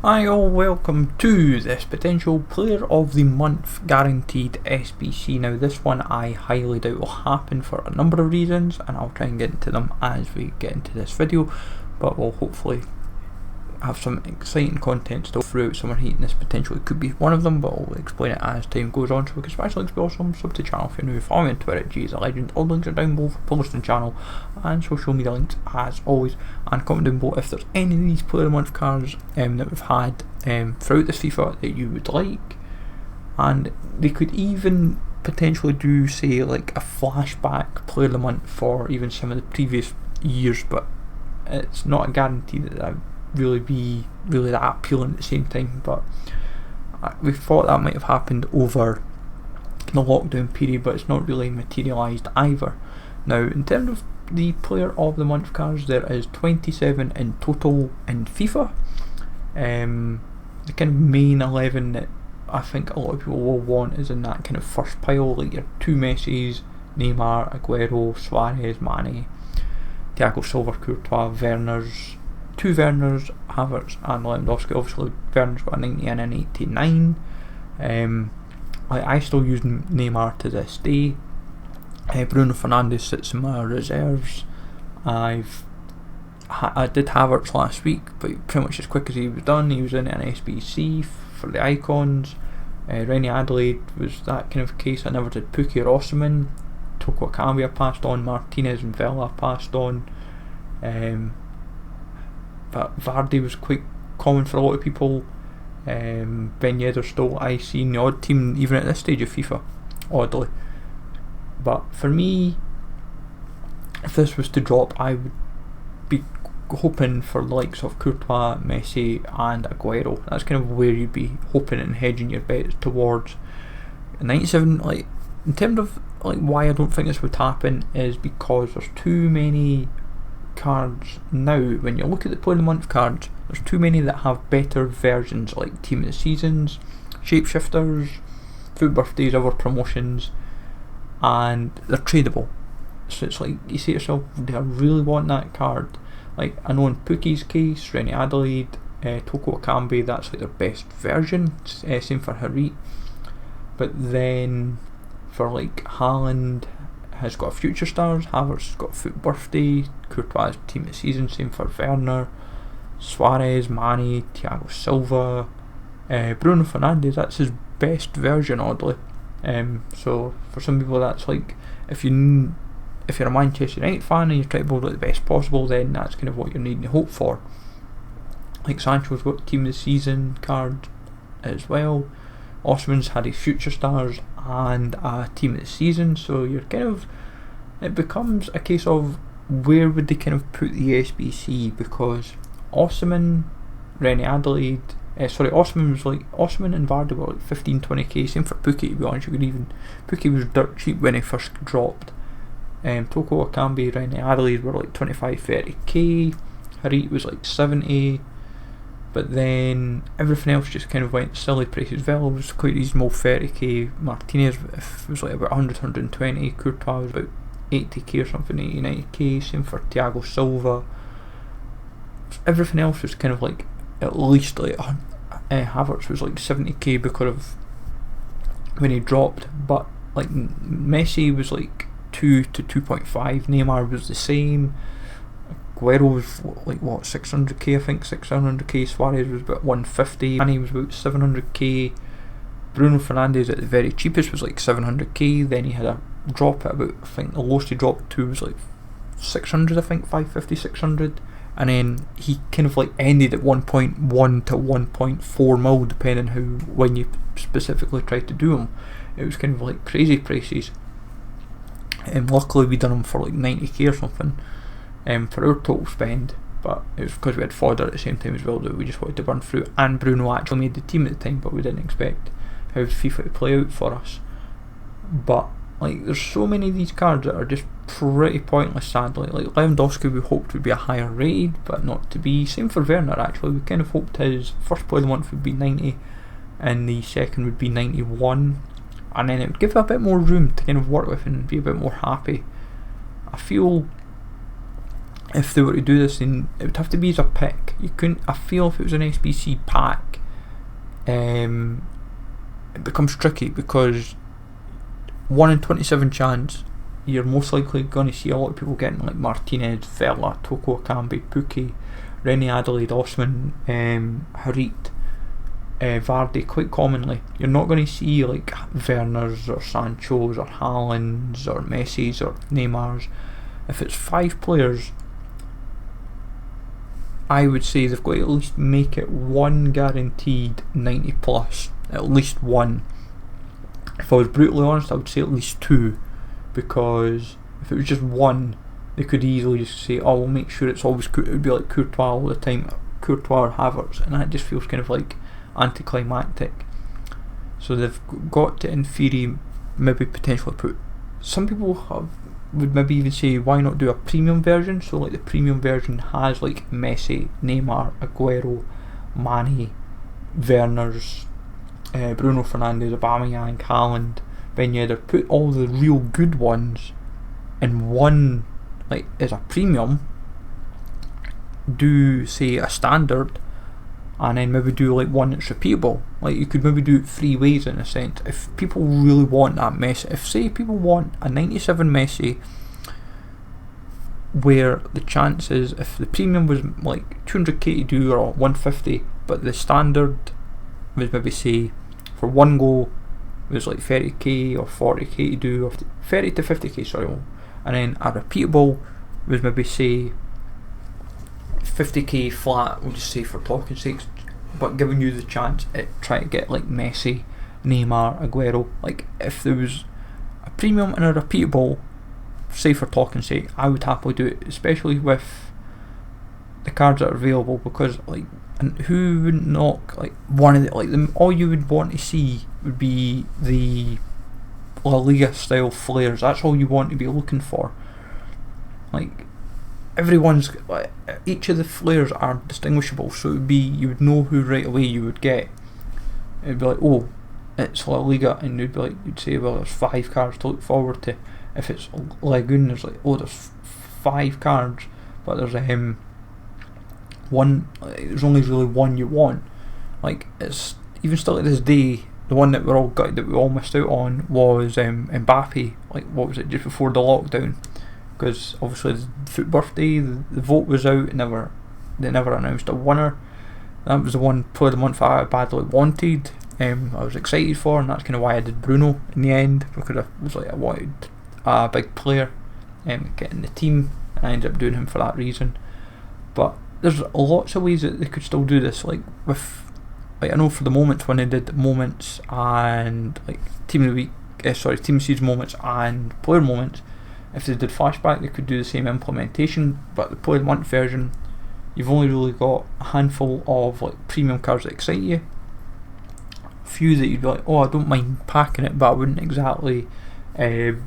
Hi all, welcome to this Potential Player of the Month Guaranteed SBC. Now this one I highly doubt will happen for a number of reasons, and I'll try and get into them as we get into this video, but we'll hopefully have some exciting content still throughout summer heat, and this potentially could be one of them, but I'll explain it as time goes on. So we can smash links below, some sub to the channel if you're new, follow me on Twitter at GSALegend, all links are down below for publishing channel and social media links as always, and comment down below if there's any of these Player of the Month cards that we've had throughout this FIFA that you would like, and they could even potentially do, say, like a flashback Player of the Month for even some of the previous years, but it's not a guarantee that really be that appealing at the same time. But we thought that might have happened over the lockdown period, but it's not really materialised either. Now, in terms of the Player of the Month cards, there is 27 in total in FIFA. The kind of main 11 that I think a lot of people will want is in that kind of first pile, like your two Messis, Neymar, Aguero, Suarez, Mane, Thiago Silva, Courtois, two Werners, Havertz and Lewandowski. Obviously Werner's got a 90 and an 89. I still use Neymar to this day. Bruno Fernandes sits in my reserves. I did Havertz last week, but pretty much as quick as he was done, he was in an SBC for the icons. Rennie Adelaide was that kind of case. I never did Pukki or Osimhen. Toko Akanji I passed on, Martinez and Vela I passed on. But Vardy was quite common for a lot of people. Ben Yedder still I see in the odd team even at this stage of FIFA, oddly. But for me, if this was to drop, I would be hoping for the likes of Courtois, Messi and Aguero. That's kind of where you'd be hoping and hedging your bets towards. 97, like, in terms of like why I don't think this would happen, is because there's too many cards now. When you look at the Player of the Month cards, there's too many that have better versions, like Team of the Seasons, Shapeshifters, Food Birthdays, other promotions, and they're tradable. So it's like, you say to yourself, do I really want that card? Like, I know in Pukki's case, Rennie Adelaide, Toko Akanji, that's like their best version, same for Harit. But then for like Haaland has got Future Stars, Havertz has got Foot Birthday, Courtois Team of the Season, same for Werner, Suarez, Mane, Thiago Silva, Bruno Fernandes, that's his best version, oddly. So for some people that's like, if you're a Manchester United fan and you're trying to build it the best possible, then that's kind of what you're needing to hope for. Like Sancho's got Team of the Season card as well. Osimhen's had his Future Stars and a Team of the Season, so you're kind of, it becomes a case of where would they kind of put the SBC, because Osimhen, Rennie Adelaide, Osimhen was like, Osimhen and Vardy were like 15-20k, same for Pukki, to be honest. Pukki was dirt cheap when he first dropped. Toko Akanji, Rennie Adelaide were like 25-30k, Harit was like 70, but then everything else just kind of went silly prices. Vela was quite reasonable, 30k, Martinez was like about 100-120, Courtois was about 80k or something, 80-90k, same for Thiago Silva. Everything else was kind of like at least like Havertz was like 70k because of when he dropped, but like Messi was like 2 to 2.5, Neymar was the same, Aguero was like what, 600k, I think 600k, Suarez was about 150, Mane was about 700k, Bruno Fernandes at the very cheapest was like 700k, then he had a drop at about, I think the lowest he dropped to was like 600, I think 550, 600, and then he kind of like ended at 1.1 to 1.4 mil depending when you specifically tried to do him. It was kind of like crazy prices. Luckily we done them for like 90k or something for our total spend, but it was because we had fodder at the same time as well that we just wanted to burn through, and Bruno actually made the team at the time, but we didn't expect how FIFA to play out for us. But like, there's so many of these cards that are just pretty pointless, sadly. Like Lewandowski we hoped would be a higher rated, but not to be. Same for Werner actually, we kind of hoped his first Player of the Month would be 90 and the second would be 91, and then it would give a bit more room to kind of work with and be a bit more happy. I feel if they were to do this, then it would have to be as a pick. You couldn't. I feel if it was an SBC pack, it becomes tricky because 1 in 27 chance you're most likely going to see a lot of people getting like Martinez, Vela, Toko Akambi, Pukki, Rennie Adelaide, Osman, Harit, Vardy quite commonly. You're not going to see like Werners or Sanchos or Haalands or Messi's or Neymar's. If it's 5 players, I would say they've got to at least make it one guaranteed 90 plus, at least one. If I was brutally honest, I would say at least 2, because if it was just one, they could easily just say, oh, we'll make sure it's always, it would be like Courtois all the time, Courtois or Havertz, and that just feels kind of like anticlimactic. So they've got to, in theory, maybe potentially put, some people would maybe even say, why not do a premium version? So like the premium version has like Messi, Neymar, Aguero, Mane, Werners, Bruno Fernandes, Aubameyang, Haaland, Ben Yedder. Put all the real good ones in one, like as a premium. Do say a standard, and then maybe do like one that's repeatable. Like you could maybe do it 3 ways in a sense. If people really want that Messi, if say people want a 97 Messi, where the chances, if the premium was like 200k to do or 150, but the standard was maybe say for one goal was like 30k or 40k to do, or 30 to 50k, sorry, and then a repeatable was maybe say 50k flat, we'll just say for talking sakes, but giving you the chance at trying to get like Messi, Neymar, Aguero. Like if there was a premium and a repeatable, say for talking sake, I would happily do it, especially with the cards that are available, because like, and who wouldn't knock like one of the, like them, all you would want to see would be the La Liga style flares. That's all you want to be looking for. Like everyone's, like, each of the flares are distinguishable, so it would be, you would know who right away you would get. It'd be like, oh, it's La Liga, and you'd be like, you'd say, well, there's 5 cards to look forward to. If it's Lagoon, there's like, oh, there's 5 cards, but there's one, there's only really one you want. Like it's even still to this day, the one that we all missed out on was Mbappe. Like what was it, just before the lockdown? Because obviously the foot birthday, the vote was out, and they never announced a winner. That was the one player of the month I badly wanted. I was excited for, and that's kind of why I did Bruno in the end, because I was like, I wanted a big player getting the team, and I ended up doing him for that reason. But there's lots of ways that they could still do this, like with, like I know for the moments, when they did moments and like team of the week, team seeds moments and player moments, if they did flashback, they could do the same implementation. But the player of the month version, you've only really got a handful of like premium cards that excite you, a few that you'd be like, oh, I don't mind packing it, but I wouldn't exactly make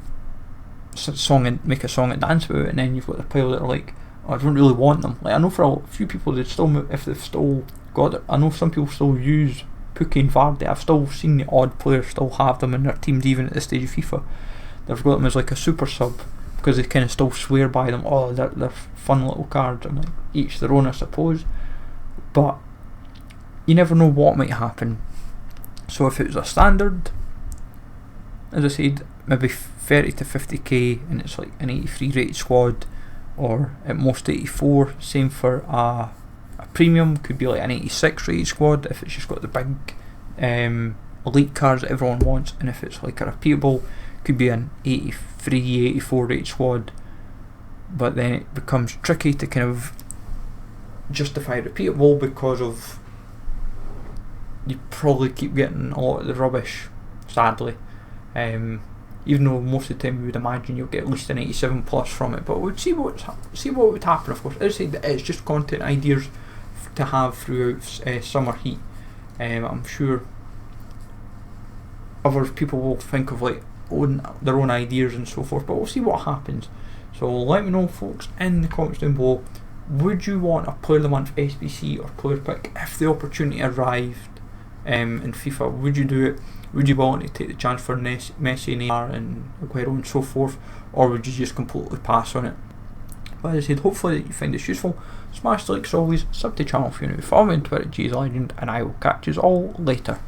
a song and dance about it. And then you've got the pile that are like, oh, I don't really want them. Like I know for a few people, they still, if they've still got it, I know some people still use Pukki and Vardy. I've still seen the odd players still have them in their teams, even at this stage of FIFA. They've got them as like a super sub, because they kind of still swear by them. Oh, they're fun little cards, and like each their own, I suppose. But you never know what might happen. So if it was a standard, as I said, maybe 30 to 50k, and it's like an 83 rated squad, or at most 84. Same for a premium, could be like an 86 rated squad if it's just got the big elite cards that everyone wants. And if it's like a repeatable, could be an 83, 84 rated squad. But then it becomes tricky to kind of justify repeatable, because of, you probably keep getting a lot of the rubbish, sadly. Even though most of the time we would imagine you'll get at least an 87 plus from it, but we'll see what would happen. Of course, as I said, it's just content ideas to have throughout summer heat. I'm sure other people will think of like their own ideas and so forth, but we'll see what happens. So let me know, folks, in the comments down below, would you want a player of the month SBC or player pick if the opportunity arrived in FIFA? Would you do it? Would you want to take the chance for Messi, Neymar and Aguero and so forth, or would you just completely pass on it? But as I said, hopefully that you find this useful. Smash the like as always, sub to the channel if you're new, follow me on Twitter at Jay'sLegend, and I will catch you all later.